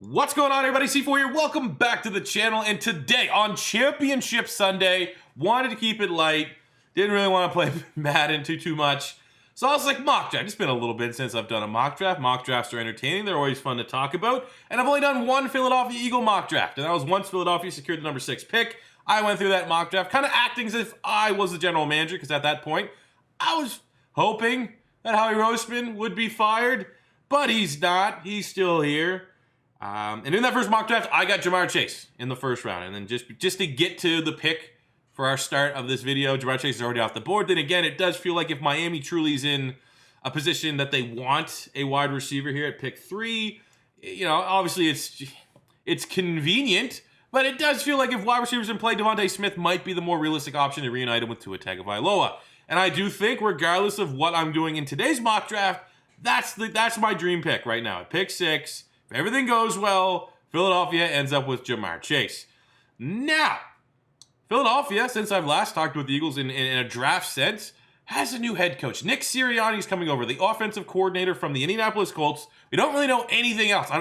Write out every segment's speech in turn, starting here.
What's going on, everybody? C4 here. Welcome back to the channel. And today on Championship Sunday, wanted to keep it light. Didn't really want to play Madden too much. So I was like, mock draft. It's been a little bit since I've done a mock draft. Mock drafts are entertaining. They're always fun to talk about. And I've only done one Philadelphia Eagle mock draft. And that was once Philadelphia secured the number 6 pick. I went through that mock draft, kind of acting as if I was the general manager, because at that point, I was hoping that Howie Roseman would be fired. But he's not. He's still here. And in that first mock draft, I got Ja'Marr Chase in the first round. And then just to get to the pick for our start of this video, Ja'Marr Chase is already off the board. Then again, it does feel like if Miami truly is in a position that they want a wide receiver here at pick 3, you know, obviously it's convenient, but it does feel like if wide receivers in play, Devontae Smith might be the more realistic option to reunite him with Tua Tagovailoa. And I do think, regardless of what I'm doing in today's mock draft, that's my dream pick right now at pick 6. If everything goes well, Philadelphia ends up with Ja'Marr Chase. Now, Philadelphia, since I've last talked with the Eagles in a draft sense, has a new head coach. Nick Sirianni is coming over, the offensive coordinator from the Indianapolis Colts. We don't really know anything else.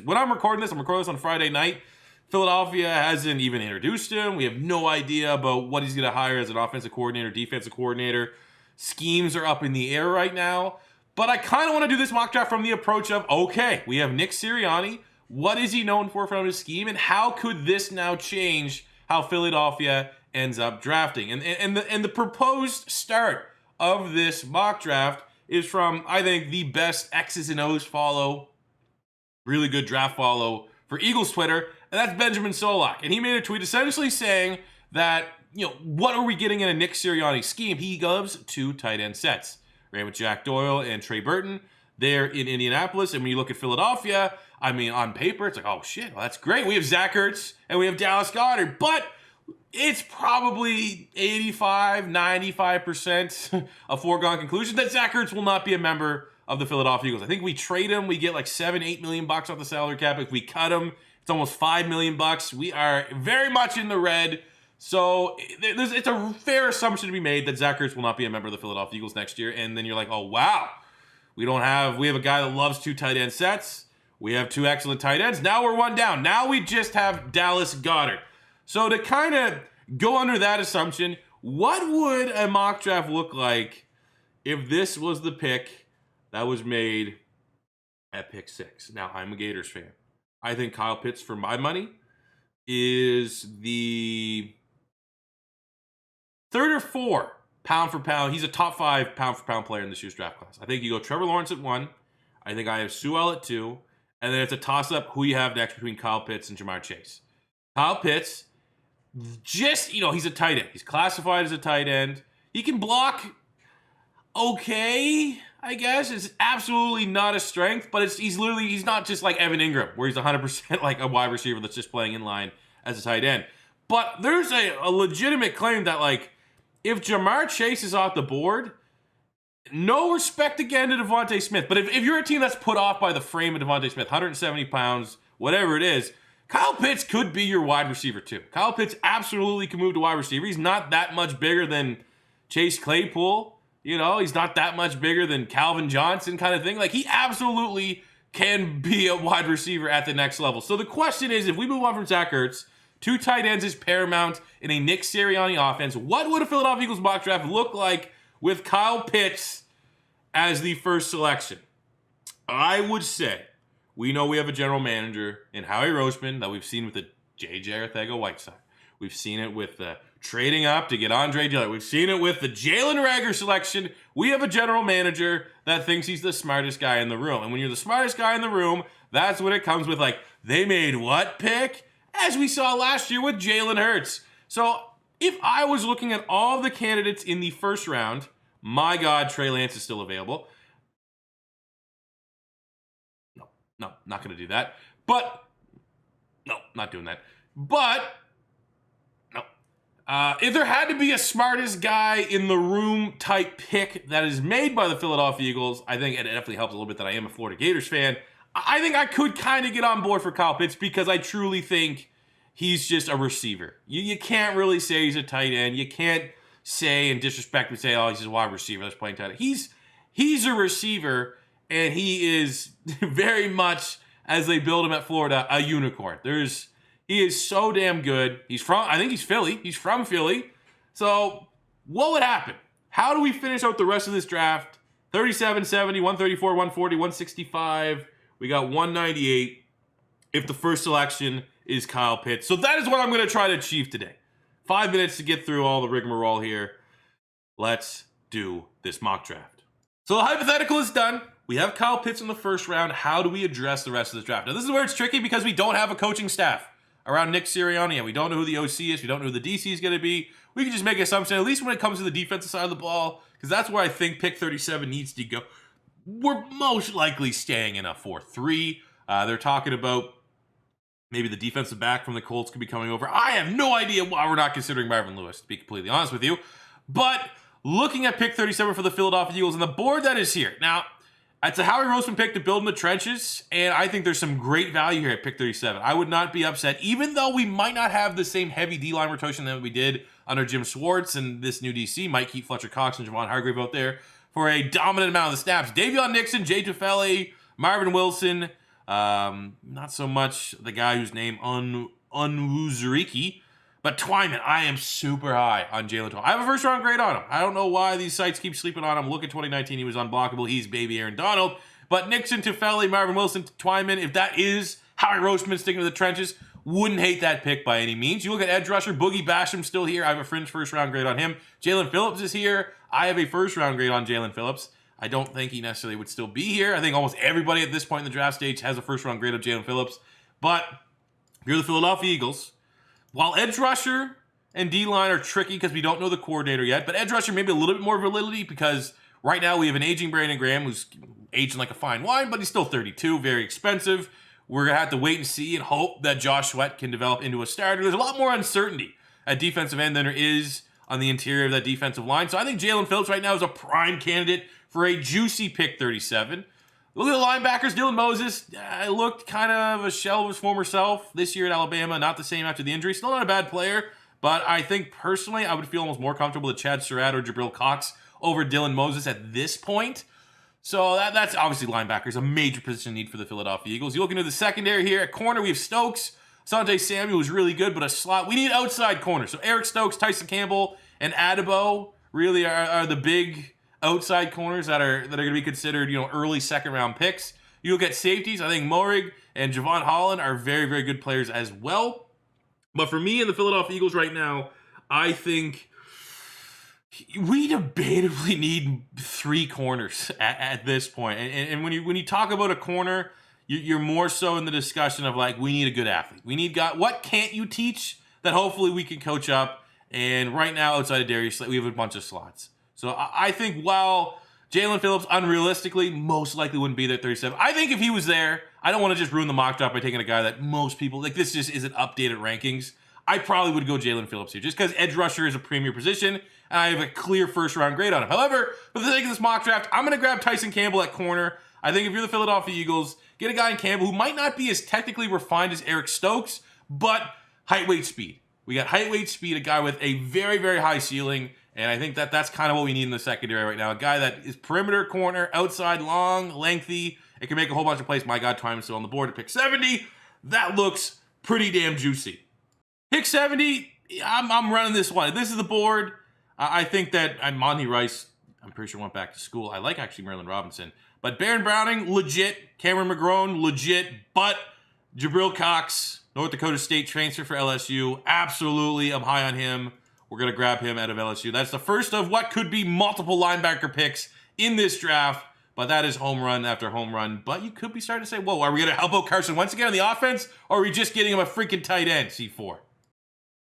When I'm recording this on Friday night. Philadelphia hasn't even introduced him. We have no idea about what he's going to hire as an offensive coordinator, defensive coordinator. Schemes are up in the air right now. But I kind of want to do this mock draft from the approach of, okay, we have Nick Sirianni. What is he known for from his scheme? And how could this now change how Philadelphia ends up drafting? And the proposed start of this mock draft is from, I think, the best X's and O's follow, really good draft follow for Eagles Twitter, and that's Benjamin Solak. And he made a tweet essentially saying that, you know, what are we getting in a Nick Sirianni scheme? He loves 2 tight end sets. Ran with Jack Doyle and Trey Burton there in Indianapolis. And when you look at Philadelphia, I mean, on paper, it's like, oh, shit, well, that's great. We have Zach Ertz and we have Dallas Goedert. But it's probably 85-95% a foregone conclusion that Zach Ertz will not be a member of the Philadelphia Eagles. I think we trade him. We get like $7-8 million off the salary cap. If we cut him, it's almost $5 million. We are very much in the red. So it's a fair assumption to be made that Zach Ertz will not be a member of the Philadelphia Eagles next year. And then you're like, oh, wow. We have a guy that loves 2 tight end sets. We have 2 excellent tight ends. Now we're 1 down. Now we just have Dallas Goedert. So to kind of go under that assumption, what would a mock draft look like if this was the pick that was made at pick 6? Now, I'm a Gators fan. I think Kyle Pitts, for my money, is the 3rd or 4th pound for pound. He's a top 5 pound for pound player in this year's draft class. I think you go Trevor Lawrence at 1. I think I have Sewell at 2. And then it's a toss-up who you have next between Kyle Pitts and Ja'Marr Chase. Kyle Pitts, just, you know, he's a tight end. He's classified as a tight end. He can block okay, I guess. It's absolutely not a strength, but he's not just like Evan Ingram, where he's 100% like a wide receiver that's just playing in line as a tight end. But there's a legitimate claim that, like, if Ja'Marr Chase is off the board, no respect again to Devontae Smith. But if you're a team that's put off by the frame of Devontae Smith, 170 pounds, whatever it is, Kyle Pitts could be your wide receiver too. Kyle Pitts absolutely can move to wide receiver. He's not that much bigger than Chase Claypool. You know, he's not that much bigger than Calvin Johnson kind of thing. Like, he absolutely can be a wide receiver at the next level. So the question is, if we move on from Zach Ertz, 2 tight ends is paramount in a Nick Sirianni offense, what would a Philadelphia Eagles mock draft look like with Kyle Pitts as the first selection? I would say, we know we have a general manager in Howie Roseman that we've seen with the J.J. Arcega-Whiteside. We've seen it with the trading up to get Andre Dillard. We've seen it with the Jalen Reagor selection. We have a general manager that thinks he's the smartest guy in the room. And when you're the smartest guy in the room, that's when it comes with, like, they made what pick? As we saw last year with Jalen Hurts. So if I was looking at all the candidates in the first round, my God, Trey Lance is still available. No, not going to do that. But, no, not doing that. But, no. If there had to be a smartest guy in the room type pick that is made by the Philadelphia Eagles, I think it definitely helps a little bit that I am a Florida Gators fan. I think I could kind of get on board for Kyle Pitts because I truly think he's just a receiver. You can't really say he's a tight end. You can't say and disrespect and say, oh, he's a wide receiver that's playing tight end. He's a receiver, and he is very much as they build him at Florida, a unicorn. He is so damn good. I think he's Philly. He's from Philly. So what would happen? How do we finish out the rest of this draft? 37, 70, 134, 140, 165. We got 198 if the first selection is Kyle Pitts. So that is what I'm going to try to achieve today. 5 minutes to get through all the rigmarole here. Let's do this mock draft. So the hypothetical is done. We have Kyle Pitts in the first round. How do we address the rest of this draft? Now, this is where it's tricky because we don't have a coaching staff around Nick Sirianni, and we don't know who the OC is. We don't know who the DC is going to be. We can just make an assumption, at least when it comes to the defensive side of the ball, because that's where I think pick 37 needs to go. We're most likely staying in a 4-3. They're talking about maybe the defensive back from the Colts could be coming over. I have no idea why we're not considering Marvin Lewis, to be completely honest with you. But looking at pick 37 for the Philadelphia Eagles and the board that is here. Now, it's a Howie Roseman pick to build in the trenches, and I think there's some great value here at pick 37. I would not be upset, even though we might not have the same heavy D-line rotation that we did under Jim Schwartz, and this new DC might keep Fletcher Cox and Javon Hargrave out there for a dominant amount of the snaps. Davion Nixon, Jay Tufele, Marvin Wilson, not so much the guy whose name Unwuzurike, but Twyman. I am super high on Jalen Twyman. I have a first-round grade on him. I don't know why these sites keep sleeping on him. Look at 2019. He was unblockable. He's baby Aaron Donald. But Nixon, Tufele, Marvin Wilson, Twyman, if that is Howie Roseman sticking to the trenches, wouldn't hate that pick by any means. You look at edge rusher, Boogie Basham still here. I have a fringe first-round grade on him. Jalen Phillips is here. I have a first-round grade on Jalen Phillips. I don't think he necessarily would still be here. I think almost everybody at this point in the draft stage has a first-round grade of Jalen Phillips. But if you're the Philadelphia Eagles, while edge rusher and D-line are tricky because we don't know the coordinator yet, but edge rusher maybe a little bit more validity because right now we have an aging Brandon Graham who's aging like a fine wine, but he's still 32, very expensive. We're going to have to wait and see and hope that Josh Sweat can develop into a starter. There's a lot more uncertainty at defensive end than there is on the interior of that defensive line. So I think Jalen Phillips right now is a prime candidate for a juicy pick 37. Look at the linebackers. Dylan Moses looked kind of a shell of his former self this year at Alabama. Not the same after the injury. Still not a bad player, but I think personally I would feel almost more comfortable with Chad Surratt or Jabril Cox over Dylan Moses at this point. So that's obviously linebackers, a major position need for the Philadelphia Eagles. You look into the secondary here. At corner, we have Stokes. Asante Samuel was really good, but a slot. We need outside corners. So Eric Stokes, Tyson Campbell, and Adebo really are the big outside corners that are going to be considered, early second-round picks. You look at safeties. I think Moehrig and Javon Holland are very, very good players as well. But for me and the Philadelphia Eagles right now, I think we debatably need 3 corners at this point. And when you talk about a corner, you're more so in the discussion of like, we need a good athlete. We need what can't you teach that hopefully we can coach up? And right now, outside of Darius, we have a bunch of slots. So I think while Jalen Phillips unrealistically most likely wouldn't be there at 37, I think if he was there, I don't want to just ruin the mock draft by taking a guy that most people, like this just isn't updated rankings. I probably would go Jalen Phillips here just because edge rusher is a premier position and I have a clear first round grade on him. However, for the sake of this mock draft, I'm going to grab Tyson Campbell at corner. I think if you're the Philadelphia Eagles, get a guy in Campbell who might not be as technically refined as Eric Stokes, but height, weight, speed. We got height, weight, speed, a guy with a very, very high ceiling. And I think that's kind of what we need in the secondary right now. A guy that is perimeter corner, outside, long, lengthy. It can make a whole bunch of plays. My God, Twyman's still on the board at pick 70. That looks pretty damn juicy. Pick 70, I'm running this one. This is the board. I think that Monty Rice, I'm pretty sure went back to school. I like actually Marilyn Robinson. But Baron Browning, legit. Cameron McGrone, legit. But Jabril Cox, North Dakota State transfer for LSU. Absolutely, I'm high on him. We're going to grab him out of LSU. That's the first of what could be multiple linebacker picks in this draft, but that is home run after home run. But you could be starting to say, whoa, are we going to help out Carson Wentz again on the offense, or are we just getting him a freaking tight end, C4?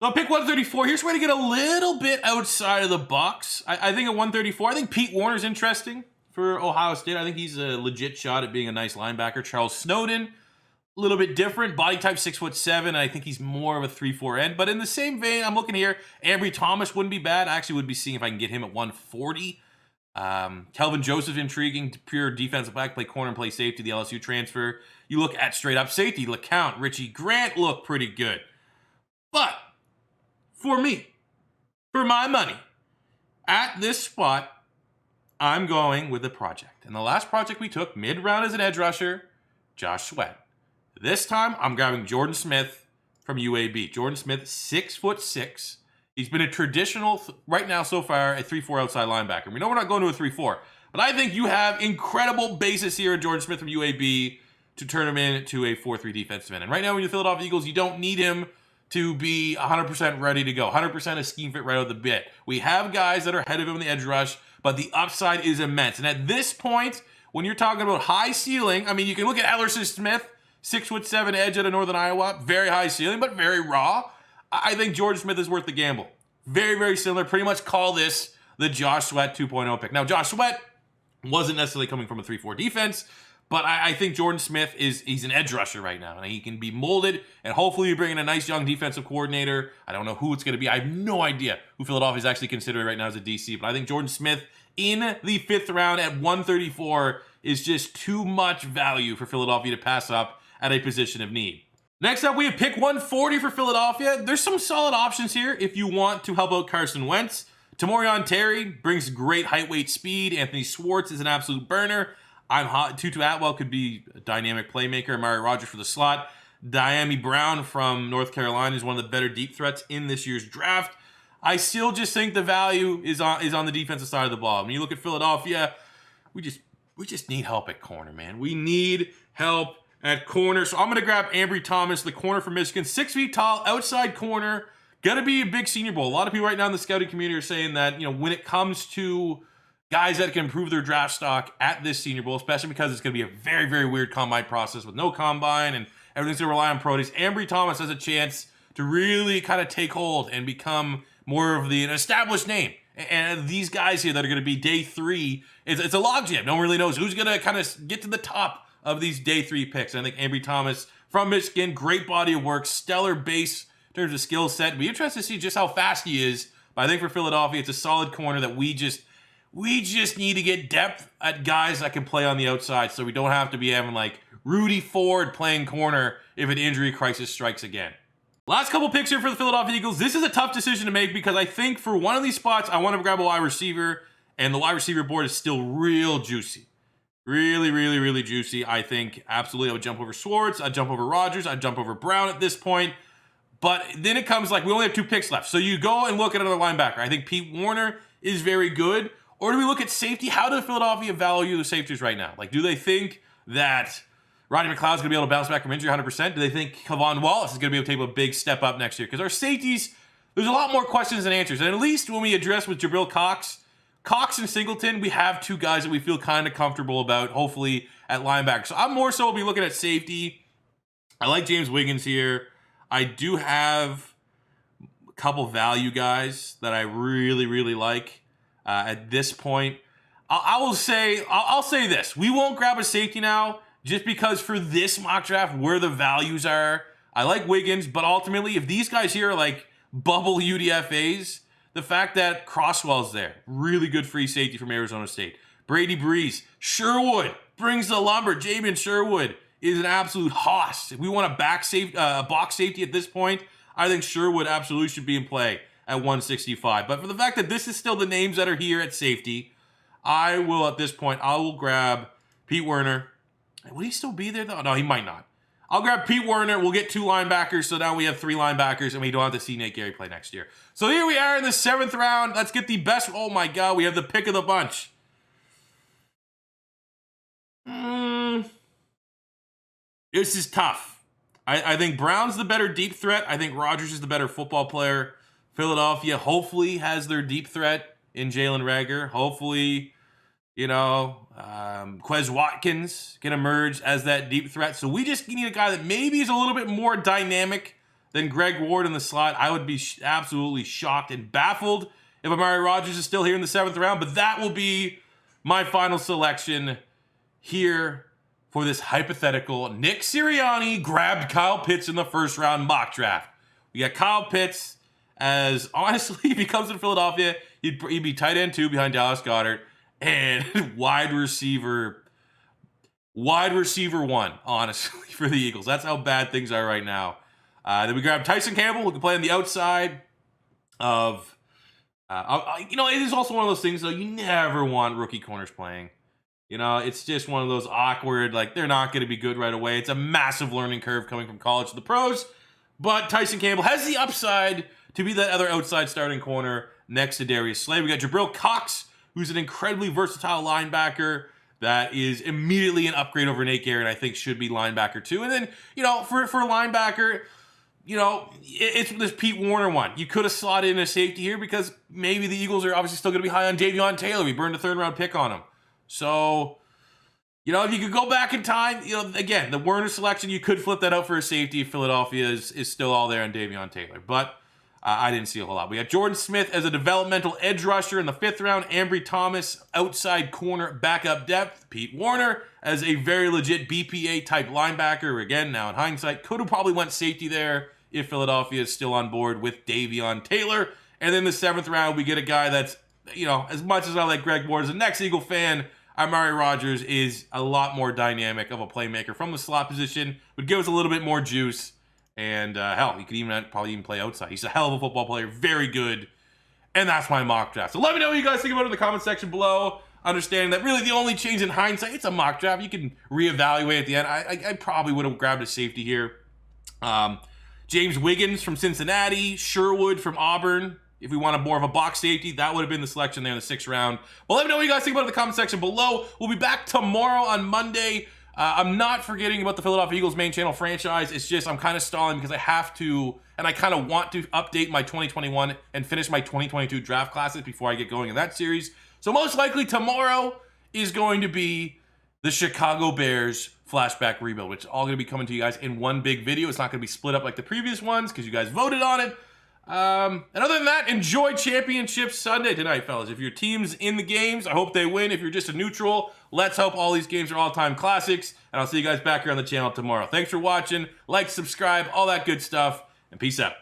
So pick 134. Here's where to get a little bit outside of the box. I think at 134, I think Pete Warner's interesting for Ohio State. I think he's a legit shot at being a nice linebacker. Charles Snowden, a little bit different, body type 6'7". I think he's more of a 3-4 end. But in the same vein, I'm looking here. Ambry Thomas wouldn't be bad. I actually would be seeing if I can get him at 140. Kelvin Joseph, intriguing, pure defensive back, play corner and play safety, the LSU transfer. You look at straight up safety, LeCount, Richie Grant look pretty good. But for me, for my money, at this spot, I'm going with a project. And the last project we took mid-round as an edge rusher, Josh Sweat. This time, I'm grabbing Jordan Smith from UAB. Jordan Smith, 6'6". He's been a traditional, right now so far, a 3-4 outside linebacker. We know we're not going to a 3-4, but I think you have incredible basis here in Jordan Smith from UAB to turn him into a 4-3 defensive end. And right now, when you Philadelphia Eagles, you don't need him to be 100% ready to go. 100% of scheme fit right out of the bit. We have guys that are ahead of him in the edge rush, but the upside is immense. And at this point, when you're talking about high ceiling, I mean, you can look at Ellerson Smith, 6'7" edge out of Northern Iowa, very high ceiling, but very raw. I think Jordan Smith is worth the gamble. Very, very similar. Pretty much call this the Josh Sweat 2.0 pick. Now, Josh Sweat wasn't necessarily coming from a 3-4 defense, but I think Jordan Smith he's an edge rusher right now, and he can be molded, and hopefully you bring in a nice young defensive coordinator. I don't know who it's going to be. I have no idea who Philadelphia is actually considering right now as a DC, but I think Jordan Smith in the 5th round at 134 is just too much value for Philadelphia to pass up at a position of need. Next up, we have pick 140 for Philadelphia. There's some solid options here if you want to help out Carson Wentz. Tamorrion Terry brings great height, weight, speed. Anthony Schwartz is an absolute burner. I'm hot. Tutu Atwell could be a dynamic playmaker. Amari Rodgers for the slot. Diami Brown from North Carolina is one of the better deep threats in this year's draft. I still just think the value is on the defensive side of the ball. When you look at Philadelphia, we just need help at corner, man. We need help at corner. So I'm going to grab Ambry Thomas, the corner from Michigan. 6 feet tall, outside corner. Going to be a big Senior Bowl. A lot of people right now in the scouting community are saying that, when it comes to guys that can improve their draft stock at this Senior Bowl, especially because it's going to be a very, very weird combine process with no combine and everything's going to rely on pro days. Ambry Thomas has a chance to really kind of take hold and become more of an established name. And these guys here that are going to be day 3, it's a logjam. No one really knows who's going to kind of get to the top of these day 3 picks. And I think Ambry Thomas from Michigan, great body of work, stellar base in terms of skill set. It'll be interesting to see just how fast he is. But I think for Philadelphia, it's a solid corner that we just need to get depth at guys that can play on the outside, so we don't have to be having like Rudy Ford playing corner if an injury crisis strikes again. Last couple picks here for the Philadelphia Eagles. This is a tough decision to make because I think for one of these spots, I want to grab a wide receiver, and the wide receiver board is still real juicy. Really, really, really juicy. I think absolutely I would jump over Schwartz. I'd jump over Rodgers. I'd jump over Brown at this point. But then it comes like we only have 2 picks left. So you go and look at another linebacker. I think Pete Warner is very good. Or do we look at safety? How does Philadelphia value the safeties right now? Like, do they think that Rodney McLeod's going to be able to bounce back from injury 100%? Do they think Kevon Wallace is going to be able to take a big step up next year? Because our safeties, there's a lot more questions than answers. And at least when we address with Jabril Cox and Singleton, we have 2 guys that we feel kind of comfortable about, hopefully, at linebacker. So I'm more so will be looking at safety. I like James Wiggins here. I do have a couple value guys that I really, really like. At this point, I'll say this. We won't grab a safety now just because for this mock draft, where the values are, I like Wiggins, but ultimately, if these guys here are like bubble UDFAs, the fact that Crosswell's there, really good free safety from Arizona State. Brady Breeze, Sherwood brings the lumber. Jamin Sherwood is an absolute hoss. If we want a box safety at this point, I think Sherwood absolutely should be in play at 165. But for the fact that this is still the names that are here at safety, I will grab Pete Werner. Would he still be there though? No, he might not. I'll grab Pete Werner. We'll get 2 linebackers, so now we have 3 linebackers, and we don't have to see Nate Gary play next year. So here we are in the 7th round. Let's get the best. Oh my God, we have the pick of the bunch. This is tough. I think Brown's the better deep threat. I think Rodgers is the better football player. Philadelphia hopefully has their deep threat in Jalen Reagor. Hopefully, Quez Watkins can emerge as that deep threat. So we just need a guy that maybe is a little bit more dynamic than Greg Ward in the slot. I would be absolutely shocked and baffled if Amari Rodgers is still here in the 7th round. But that will be my final selection here for this hypothetical. Nick Sirianni grabbed Kyle Pitts in the 1st round mock draft. We got Kyle Pitts. As honestly, if he comes to Philadelphia, he'd be tight end 2 behind Dallas Goedert and wide receiver 1, honestly, for the Eagles. That's how bad things are right now. Then we grab Tyson Campbell, who can play on the outside of, it is also one of those things, though, you never want rookie corners playing. You know, it's just one of those awkward, like, they're not going to be good right away. It's a massive learning curve coming from college to the pros. But Tyson Campbell has the upside to be that other outside starting corner next to Darius Slay. We got Jabril Cox, who's an incredibly versatile linebacker that is immediately an upgrade over Nate Garrett. I think should be linebacker too. And then, you know, for a linebacker, you know, it's this Pete Warner one. You could have slotted in a safety here because maybe the Eagles are obviously still going to be high on Davion Taylor. We burned a 3rd-round pick on him. So, you know, if you could go back in time, you know, again, the Werner selection, you could flip that out for a safety if Philadelphia is still all there on Davion Taylor. But I didn't see a whole lot. We got Jordan Smith as a developmental edge rusher in the 5th round. Ambry Thomas, outside corner, backup depth. Pete Warner as a very legit BPA-type linebacker. Again, now in hindsight, could have probably went safety there if Philadelphia is still on board with Davion Taylor. And then the 7th round, we get a guy that's, you know, as much as I like Greg Ward as a next Eagle fan, Amari Rodgers is a lot more dynamic of a playmaker from the slot position. Would give us a little bit more juice. And hell, he could probably even play outside. He's a hell of a football player. Very good. And that's my mock draft. So let me know what you guys think about it in the comment section below. Understanding that really the only change in hindsight, it's a mock draft. You can reevaluate at the end. I probably would have grabbed a safety here. James Wiggins from Cincinnati. Sherwood from Auburn. If we wanted more of a box safety, that would have been the selection there in the 6th round. But let me know what you guys think about it in the comment section below. We'll be back tomorrow on Monday. I'm not forgetting about the Philadelphia Eagles main channel franchise. It's just I'm kind of stalling because I have to, and I kind of want to update my 2021 and finish my 2022 draft classes before I get going in that series. So most likely tomorrow is going to be the Chicago Bears flashback rebuild, which is all going to be coming to you guys in one big video. It's not going to be split up like the previous ones because you guys voted on it. And other than that, enjoy Championship Sunday tonight, fellas. If your team's in the games, I hope they win. If you're just a neutral, let's hope all these games are all-time classics. And I'll see you guys back here on the channel tomorrow. Thanks for watching. Like, subscribe, all that good stuff, and peace out.